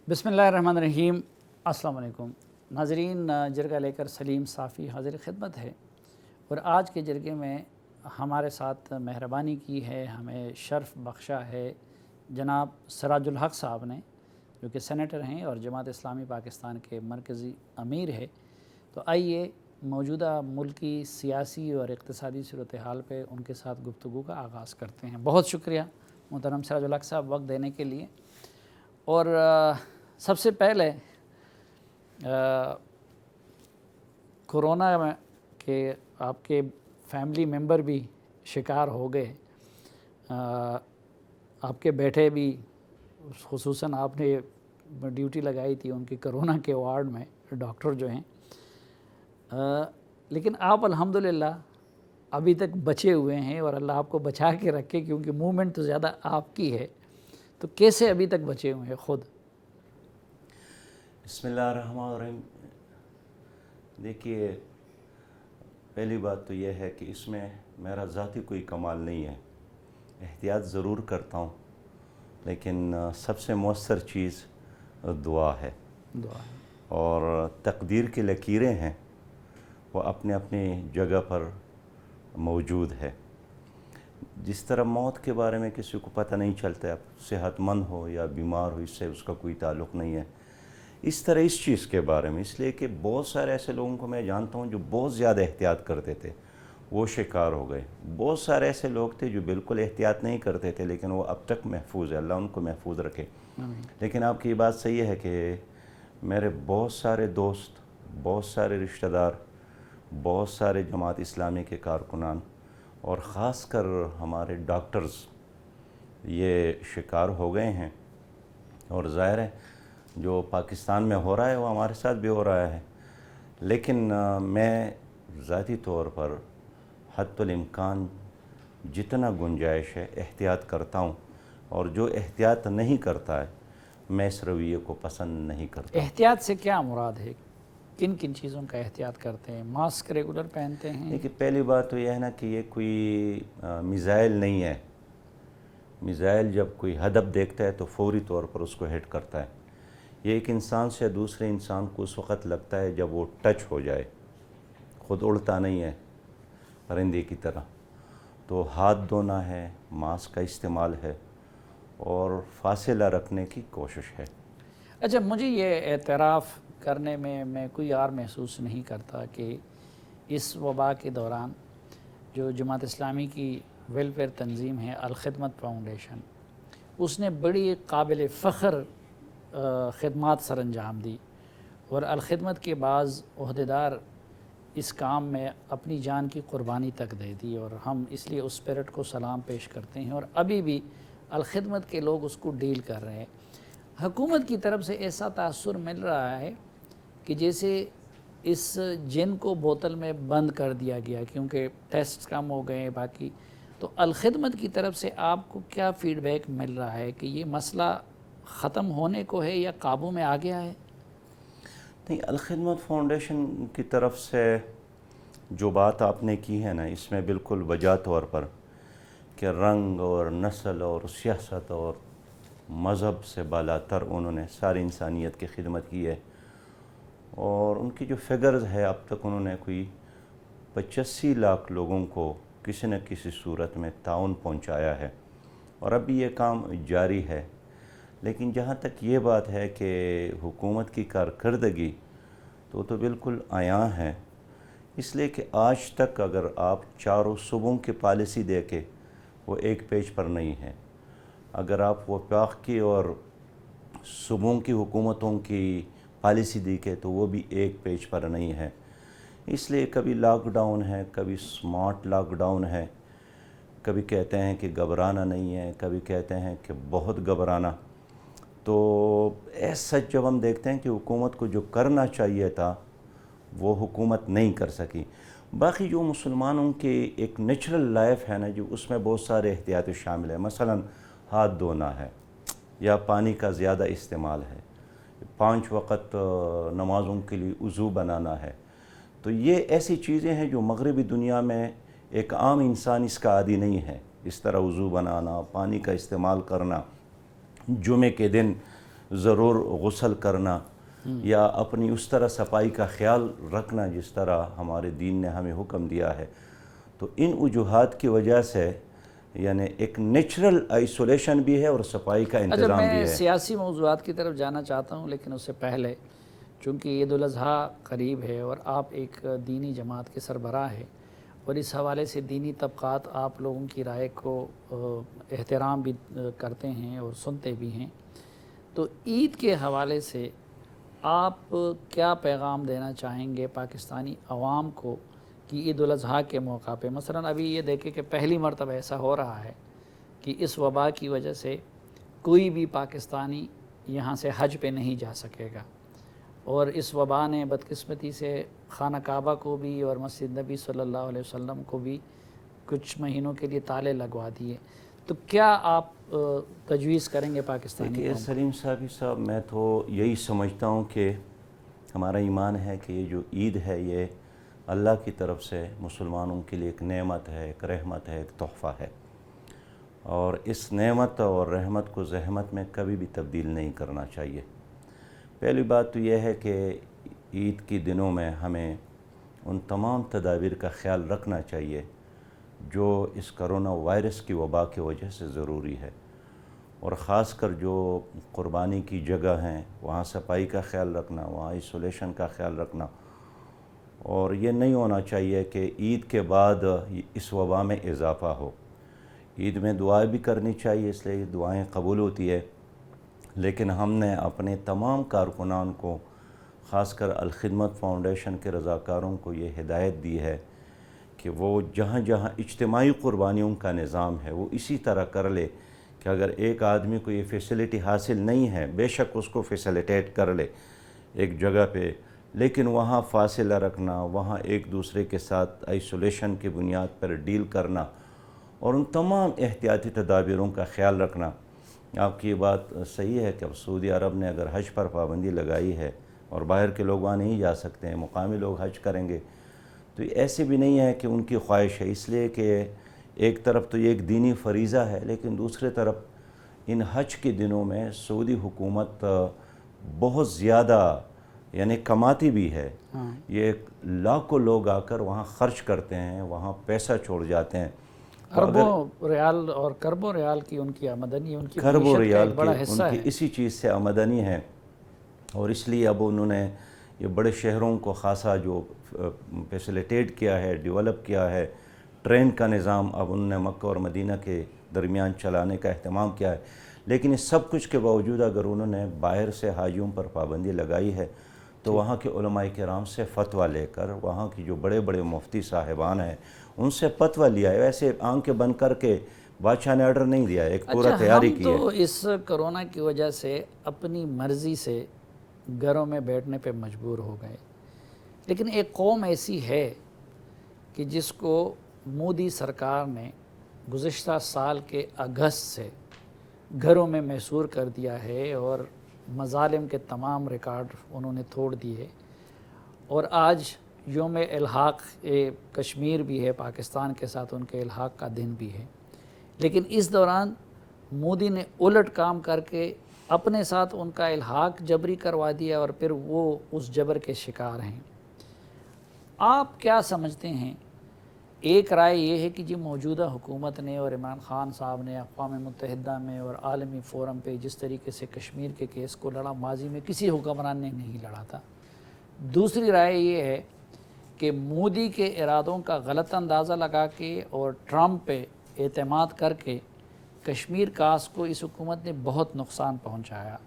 بسم اللہ الرحمن الرحیم۔ السلام علیکم ناظرین، جرگہ لے کر سلیم صافی حاضر خدمت ہے، اور آج کے جرگے میں ہمارے ساتھ مہربانی کی ہے، ہمیں شرف بخشا ہے جناب سراج الحق صاحب نے، جو کہ سینیٹر ہیں اور جماعت اسلامی پاکستان کے مرکزی امیر ہے۔ تو آئیے موجودہ ملکی سیاسی اور اقتصادی صورتحال پہ ان کے ساتھ گفتگو کا آغاز کرتے ہیں۔ بہت شکریہ محترم سراج الحق صاحب وقت دینے کے لیے۔ اور سب سے پہلے کورونا میں کہ آپ کے فیملی ممبر بھی شکار ہو گئے، آپ کے بیٹے بھی، خصوصاً آپ نے ڈیوٹی لگائی تھی ان کی کرونا کے وارڈ میں، ڈاکٹر جو ہیں، لیکن آپ الحمدللہ ابھی تک بچے ہوئے ہیں، اور اللہ آپ کو بچا کے رکھے، کیونکہ موومنٹ تو زیادہ آپ کی ہے۔ تو کیسے ابھی تک بچے ہوئے ہیں خود؟ بسم اللہ الرحمن الرحیم۔ دیکھیے، پہلی بات تو یہ ہے کہ اس میں میرا ذاتی کوئی کمال نہیں ہے، احتیاط ضرور کرتا ہوں، لیکن سب سے مؤثر چیز دعا ہے، دعا ہے۔ اور تقدیر کی لکیریں ہیں وہ اپنے اپنی جگہ پر موجود ہے۔ جس طرح موت کے بارے میں کسی کو پتہ نہیں چلتا، اب صحت مند ہو یا بیمار ہو، اس سے اس کا کوئی تعلق نہیں ہے، اس طرح اس چیز کے بارے میں، اس لیے کہ بہت سارے ایسے لوگوں کو میں جانتا ہوں جو بہت زیادہ احتیاط کرتے تھے، وہ شکار ہو گئے۔ بہت سارے ایسے لوگ تھے جو بالکل احتیاط نہیں کرتے تھے، لیکن وہ اب تک محفوظ ہے، اللہ ان کو محفوظ رکھے۔ لیکن آپ کی بات صحیح ہے کہ میرے بہت سارے دوست، بہت سارے رشتہ دار، بہت سارے جماعت اسلامی کے کارکنان، اور خاص کر ہمارے ڈاکٹرز یہ شکار ہو گئے ہیں، اور ظاہر ہے جو پاکستان میں ہو رہا ہے وہ ہمارے ساتھ بھی ہو رہا ہے، لیکن میں ذاتی طور پر حد الامکان جتنا گنجائش ہے احتیاط کرتا ہوں، اور جو احتیاط نہیں کرتا ہے میں اس رویے کو پسند نہیں کرتا۔ احتیاط سے کیا مراد ہے؟ کن کن چیزوں کا احتیاط کرتے ہیں؟ ماسک ریگولر پہنتے ہیں؟ دیکھیے، پہلی بات تو یہ ہے نا کہ یہ کوئی میزائل نہیں ہے۔ میزائل جب کوئی ہدف دیکھتا ہے تو فوری طور پر اس کو ہٹ کرتا ہے۔ یہ ایک انسان سے دوسرے انسان کو اس وقت لگتا ہے جب وہ ٹچ ہو جائے، خود اڑتا نہیں ہے پرندے کی طرح۔ تو ہاتھ دھونا ہے، ماسک کا استعمال ہے، اور فاصلہ رکھنے کی کوشش ہے۔ اچھا، مجھے یہ اعتراف کرنے میں کوئی اور محسوس نہیں کرتا کہ اس وبا کے دوران جو جماعت اسلامی کی ویلفیئر تنظیم ہے الخدمت فاؤنڈیشن، اس نے بڑی قابل فخر خدمات سر انجام دی، اور الخدمت کے بعض عہدیدار اس کام میں اپنی جان کی قربانی تک دے دی، اور ہم اس لیے اس اسپرٹ کو سلام پیش کرتے ہیں، اور ابھی بھی الخدمت کے لوگ اس کو ڈیل کر رہے ہیں۔ حکومت کی طرف سے ایسا تاثر مل رہا ہے کہ جیسے اس جن کو بوتل میں بند کر دیا گیا، کیونکہ ٹیسٹ کم ہو گئے ہیں باقی۔ تو الخدمت کی طرف سے آپ کو کیا فیڈ بیک مل رہا ہے کہ یہ مسئلہ ختم ہونے کو ہے یا قابو میں آ گیا ہے؟ نہیں، الخدمت فاؤنڈیشن کی طرف سے جو بات آپ نے کی ہے نا، اس میں بالکل وجہ طور پر کہ رنگ اور نسل اور سیاست اور مذہب سے بالاتر انہوں نے ساری انسانیت کی خدمت کی ہے، اور ان کی جو فگرز ہے اب تک انہوں نے کوئی 85 لاکھ لوگوں کو کسی نہ کسی صورت میں تعاون پہنچایا ہے، اور اب بھی یہ کام جاری ہے۔ لیکن جہاں تک یہ بات ہے کہ حکومت کی کارکردگی تو بالکل عیاں ہے، اس لیے کہ آج تک اگر آپ چاروں صوبوں کی پالیسی دیکھیں وہ ایک پیج پر نہیں ہے۔ اگر آپ وفاق کی اور صوبوں کی حکومتوں کی پالیسی دیکھیں تو وہ بھی ایک پیج پر نہیں ہے۔ اس لیے کبھی لاک ڈاؤن ہے، کبھی سمارٹ لاک ڈاؤن ہے، کبھی کہتے ہیں کہ گھبرانا نہیں ہے، کبھی کہتے ہیں کہ بہت گھبرانا۔ تو ایسا جب ہم دیکھتے ہیں کہ حکومت کو جو کرنا چاہیے تھا وہ حکومت نہیں کر سکی۔ باقی جو مسلمانوں کی ایک نیچرل لائف ہے نا، جو اس میں بہت سارے احتیاط شامل ہیں، مثلا ہاتھ دھونا ہے، یا پانی کا زیادہ استعمال ہے، 5 وقت نمازوں کے لیے وضو بنانا ہے۔ تو یہ ایسی چیزیں ہیں جو مغربی دنیا میں ایک عام انسان اس کا عادی نہیں ہے۔ اس طرح وضو بنانا، پانی کا استعمال کرنا، جمعے کے دن ضرور غسل کرنا یا اپنی اس طرح صفائی کا خیال رکھنا جس طرح ہمارے دین نے ہمیں حکم دیا ہے، تو ان وجوہات کی وجہ سے یعنی ایک نیچرل آئسولیشن بھی ہے اور صفائی کا اچھا، انتظام بھی میں ہے۔ سیاسی موضوعات کی طرف جانا چاہتا ہوں، لیکن اس سے پہلے چونکہ عید الاضحیٰ قریب ہے اور آپ ایک دینی جماعت کے سربراہ ہیں اور اس حوالے سے دینی طبقات آپ لوگوں کی رائے کو احترام بھی کرتے ہیں اور سنتے بھی ہیں، تو عید کے حوالے سے آپ کیا پیغام دینا چاہیں گے پاکستانی عوام کو کہ عید الاضحیٰ کے موقع پہ مثلا ابھی یہ دیکھیں کہ پہلی مرتبہ ایسا ہو رہا ہے کہ اس وبا کی وجہ سے کوئی بھی پاکستانی یہاں سے حج پہ نہیں جا سکے گا، اور اس وبا نے بدقسمتی سے خانہ کعبہ کو بھی اور مسجد نبی صلی اللہ علیہ وسلم کو بھی کچھ مہینوں کے لیے تالے لگوا دیے، تو کیا آپ تجویز کریں گے پاکستانی دیکھیے قوم کو؟ سلیم صاحب میں تو یہی سمجھتا ہوں کہ ہمارا ایمان ہے کہ یہ جو عید ہے یہ اللہ کی طرف سے مسلمانوں کے لیے ایک نعمت ہے، ایک رحمت ہے، ایک تحفہ ہے، اور اس نعمت اور رحمت کو زحمت میں کبھی بھی تبدیل نہیں کرنا چاہیے۔ پہلی بات تو یہ ہے کہ عید کی دنوں میں ہمیں ان تمام تدابیر کا خیال رکھنا چاہیے جو اس کرونا وائرس کی وبا کی وجہ سے ضروری ہے، اور خاص کر جو قربانی کی جگہ ہیں وہاں صفائی کا خیال رکھنا، وہاں آئسولیشن کا خیال رکھنا، اور یہ نہیں ہونا چاہیے کہ عید کے بعد اس وبا میں اضافہ ہو۔ عید میں دعائیں بھی کرنی چاہیے، اس لیے دعائیں قبول ہوتی ہے، لیکن ہم نے اپنے تمام کارکنان کو خاص کر الخدمت فاؤنڈیشن کے رضاکاروں کو یہ ہدایت دی ہے کہ وہ جہاں جہاں اجتماعی قربانیوں کا نظام ہے وہ اسی طرح کر لے کہ اگر ایک آدمی کو یہ فیسلٹی حاصل نہیں ہے بے شک اس کو فیسلیٹیٹ کر لے ایک جگہ پہ، لیکن وہاں فاصلہ رکھنا، وہاں ایک دوسرے کے ساتھ آئسولیشن کی بنیاد پر ڈیل کرنا اور ان تمام احتیاطی تدابیروں کا خیال رکھنا۔ آپ کی یہ بات صحیح ہے کہ اب سعودی عرب نے اگر حج پر پابندی لگائی ہے اور باہر کے لوگ وہاں نہیں جا سکتے ہیں، مقامی لوگ حج کریں گے، تو یہ ایسے بھی نہیں ہے کہ ان کی خواہش ہے، اس لیے کہ ایک طرف تو یہ ایک دینی فریضہ ہے، لیکن دوسرے طرف ان حج کے دنوں میں سعودی حکومت بہت زیادہ یعنی کماتی بھی ہے۔ یہ لاکھوں لوگ آ کر وہاں خرچ کرتے ہیں، وہاں پیسہ چھوڑ جاتے ہیں، اربوں ریال اور کربوں ریال کی ان کی آمدنی، ان کی کھربوں معیشت کا ریال ایک بڑا کی حصہ ان کی ہے۔ اسی چیز سے آمدنی ہے، اور اس لیے اب انہوں نے یہ بڑے شہروں کو خاصا جو فیسلیٹیٹ کیا ہے، ڈیولپ کیا ہے، ٹرین کا نظام اب انہوں نے مکہ اور مدینہ کے درمیان چلانے کا اہتمام کیا ہے، لیکن اس سب کچھ کے باوجود اگر انہوں نے باہر سے حاجیوں پر پابندی لگائی ہے تو وہاں کے علماء کرام سے فتویٰ لے کر، وہاں کی جو بڑے بڑے مفتی صاحبان ہیں ان سے فتویٰ لیا ہے، ویسے آنکھیں بند کر کے بادشاہ نے آرڈر نہیں دیا ہے، ایک پورا تیاری کی ہے۔ ہم تو اس کرونا کی وجہ سے اپنی مرضی سے گھروں میں بیٹھنے پہ مجبور ہو گئے، لیکن ایک قوم ایسی ہے کہ جس کو مودی سرکار نے گزشتہ سال کے اگست سے گھروں میں محصور کر دیا ہے اور مظالم کے تمام ریکارڈ انہوں نے توڑ دیے، اور آج یوم الحاق کشمیر بھی ہے، پاکستان کے ساتھ ان کے الحاق کا دن بھی ہے، لیکن اس دوران مودی نے الٹ کام کر کے اپنے ساتھ ان کا الحاق جبری کروا دیا اور پھر وہ اس جبر کے شکار ہیں۔ آپ کیا سمجھتے ہیں؟ ایک رائے یہ ہے کہ جی موجودہ حکومت نے اور عمران خان صاحب نے اقوام متحدہ میں اور عالمی فورم پہ جس طریقے سے کشمیر کے کیس کو لڑا، ماضی میں کسی حکمران نے نہیں لڑا تھا۔ دوسری رائے یہ ہے کہ مودی کے ارادوں کا غلط اندازہ لگا کے اور ٹرمپ پہ اعتماد کر کے کشمیر کاس کو اس حکومت نے بہت نقصان پہنچایا۔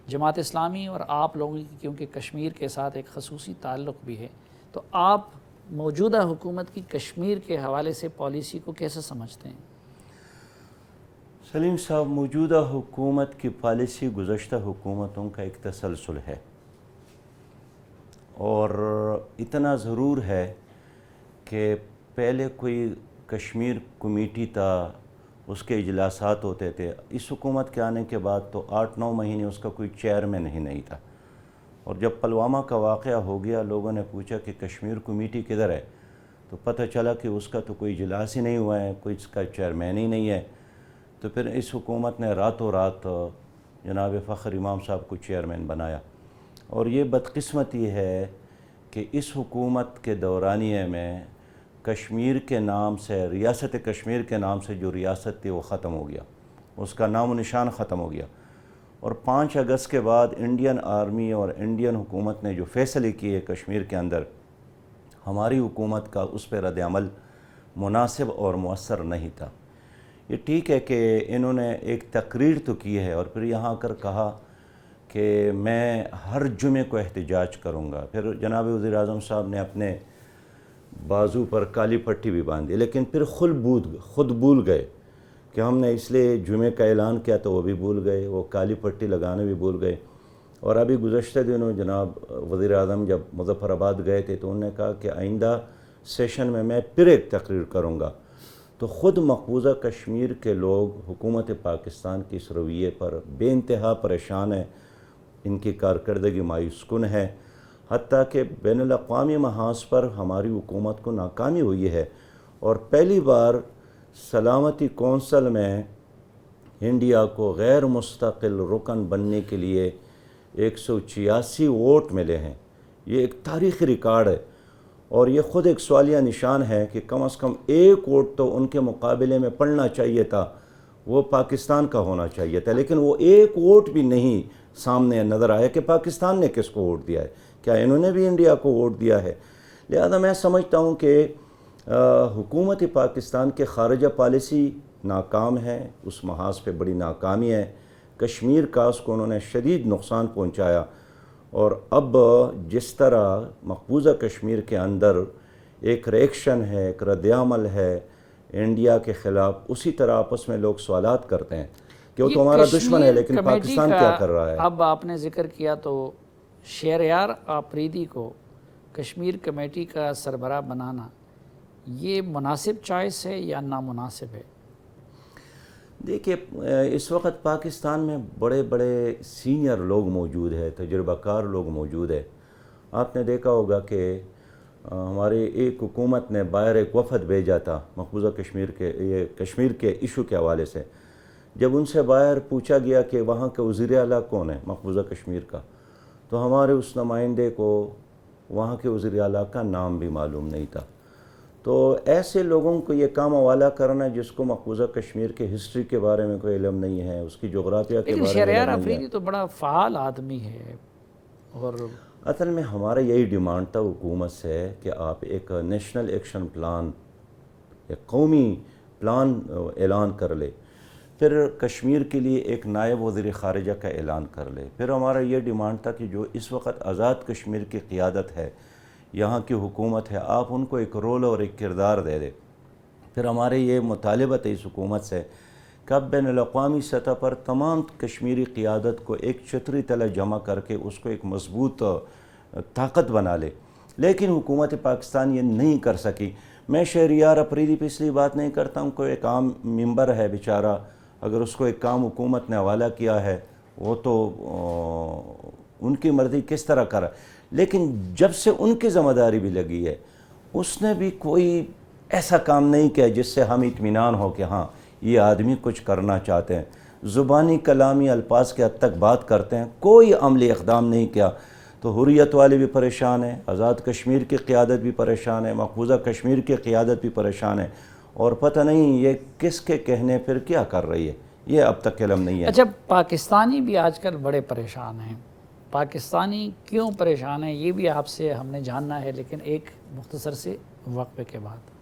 جماعت اسلامی اور آپ لوگوں کی کیونکہ کشمیر کے ساتھ ایک خصوصی تعلق بھی ہے، تو آپ موجودہ حکومت کی کشمیر کے حوالے سے پالیسی کو کیسے سمجھتے ہیں؟ سلیم صاحب، موجودہ حکومت کی پالیسی گزشتہ حکومتوں کا ایک تسلسل ہے، اور اتنا ضرور ہے کہ پہلے کوئی کشمیر کمیٹی تھا، اس کے اجلاسات ہوتے تھے، اس حکومت کے آنے کے بعد تو 8-9 مہینے اس کا کوئی چیئرمین ہی نہیں تھا، اور جب پلوامہ کا واقعہ ہو گیا لوگوں نے پوچھا کہ کشمیر کمیٹی کدھر ہے، تو پتہ چلا کہ اس کا تو کوئی اجلاس ہی نہیں ہوا ہے، کوئی اس کا چیئرمین ہی نہیں ہے۔ تو پھر اس حکومت نے راتوں رات جناب فخر امام صاحب کو چیئرمین بنایا، اور یہ بدقسمتی ہے کہ اس حکومت کے دورانیے میں کشمیر کے نام سے، ریاست کشمیر کے نام سے جو ریاست تھی وہ ختم ہو گیا، اس کا نام و نشان ختم ہو گیا۔ اور 5 اگست کے بعد انڈین آرمی اور انڈین حکومت نے جو فیصلے کیے کشمیر کے اندر، ہماری حکومت کا اس پہ رد عمل مناسب اور مؤثر نہیں تھا۔ یہ ٹھیک ہے کہ انہوں نے ایک تقریر تو کی ہے اور پھر یہاں کر کہا کہ میں ہر جمعے کو احتجاج کروں گا، پھر جناب وزیر اعظم صاحب نے اپنے بازو پر کالی پٹی بھی باندھی، لیکن پھر خود بھول گئے کہ ہم نے اس لیے جمعے کا اعلان کیا، تو وہ بھی بھول گئے، وہ کالی پٹی لگانے بھی بھول گئے۔ اور ابھی گزشتہ دنوں جناب وزیر اعظم جب مظفر آباد گئے تھے تو انہوں نے کہا کہ آئندہ سیشن میں پھر ایک تقریر کروں گا۔ تو خود مقبوضہ کشمیر کے لوگ حکومت پاکستان کی اس رویے پر بے انتہا پریشان ہیں، ان کی کارکردگی مایوس کن ہے، حتیٰ کہ بین الاقوامی محاذ پر ہماری حکومت کو ناکامی ہوئی ہے، اور پہلی بار سلامتی کونسل میں انڈیا کو غیر مستقل رکن بننے کے لیے 186 ووٹ ملے ہیں۔ یہ ایک تاریخی ریکارڈ ہے، اور یہ خود ایک سوالیہ نشان ہے کہ کم از کم ایک ووٹ تو ان کے مقابلے میں پڑنا چاہیے تھا، وہ پاکستان کا ہونا چاہیے تھا، لیکن وہ ایک ووٹ بھی نہیں سامنے نظر آیا کہ پاکستان نے کس کو ووٹ دیا ہے، کیا انہوں نے بھی انڈیا کو ووٹ دیا ہے؟ لہذا میں سمجھتا ہوں کہ حکومت پاکستان کے خارجہ پالیسی ناکام ہے، اس محاذ پہ بڑی ناکامی ہے۔ کشمیر کا اس کو انہوں نے شدید نقصان پہنچایا، اور اب جس طرح مقبوضہ کشمیر کے اندر ایک ریئیکشن ہے، ایک رد عمل ہے انڈیا کے خلاف، اسی طرح آپس میں لوگ سوالات کرتے ہیں کہ وہ تو ہمارا دشمن ہے، لیکن پاکستان کیا کر رہا ہے؟ اب آپ نے ذکر کیا تو شہریار آفریدی کو کشمیر کمیٹی کا سربراہ بنانا یہ مناسب چوائس ہے یا نامناسب ہے؟ دیکھیے، اس وقت پاکستان میں بڑے بڑے سینئر لوگ موجود ہیں، تجربہ کار لوگ موجود ہیں۔ آپ نے دیکھا ہوگا کہ ہماری ایک حکومت نے باہر ایک وفد بھیجا تھا مقبوضہ کشمیر کے ایشو کے حوالے سے۔ جب ان سے باہر پوچھا گیا کہ وہاں کے وزیر اعلیٰ کون ہے مقبوضہ کشمیر کا، تو ہمارے اس نمائندے کو وہاں کے وزیر اعلیٰ کا نام بھی معلوم نہیں تھا۔ تو ایسے لوگوں کو یہ کام حوالہ کرنا جس کو مقبوضہ کشمیر کے ہسٹری کے بارے میں کوئی علم نہیں ہے، اس کی جغرافیہ کے لیکن بارے میں شہریار علم نہیں ہے۔ آفریدی تو بڑا فعال آدمی ہے، اور اصل میں ہمارا یہی ڈیمانڈ تھا حکومت سے کہ آپ ایک نیشنل ایکشن پلان، ایک قومی پلان اعلان کر لے، پھر کشمیر کے لیے ایک نائب وزیر خارجہ کا اعلان کر لے، پھر ہمارا یہ ڈیمانڈ تھا کہ جو اس وقت آزاد کشمیر کی قیادت ہے، یہاں کی حکومت ہے، آپ ان کو ایک رول اور ایک کردار دے دے۔ پھر ہمارے یہ مطالبہ ہے اس حکومت سے کہ اب بین الاقوامی سطح پر تمام کشمیری قیادت کو ایک چھتری تلے جمع کر کے اس کو ایک مضبوط طاقت بنا لے، لیکن حکومت پاکستان یہ نہیں کر سکی۔ میں شہریار آفریدی پہ اس لیے بات نہیں کرتا ہوں، کوئی ایک عام ممبر ہے بیچارہ، اگر اس کو ایک کام حکومت نے حوالہ کیا ہے وہ تو ان کی مرضی کس طرح کرا، لیکن جب سے ان کی ذمہ داری بھی لگی ہے اس نے بھی کوئی ایسا کام نہیں کیا جس سے ہم اطمینان ہو کہ ہاں یہ آدمی کچھ کرنا چاہتے ہیں۔ زبانی کلامی الفاظ کے حد تک بات کرتے ہیں، کوئی عملی اقدام نہیں کیا۔ تو حریت والے بھی پریشان ہیں، آزاد کشمیر کی قیادت بھی پریشان ہے، مقبوضہ کشمیر کی قیادت بھی پریشان ہے، اور پتہ نہیں یہ کس کے کہنے پھر کیا کر رہی ہے، یہ اب تک علم نہیں ہے۔ اچھا، پاکستانی بھی آج کل بڑے پریشان ہیں، پاکستانی کیوں پریشان ہیں یہ بھی آپ سے ہم نے جاننا ہے، لیکن ایک مختصر سے وقفے کے بعد۔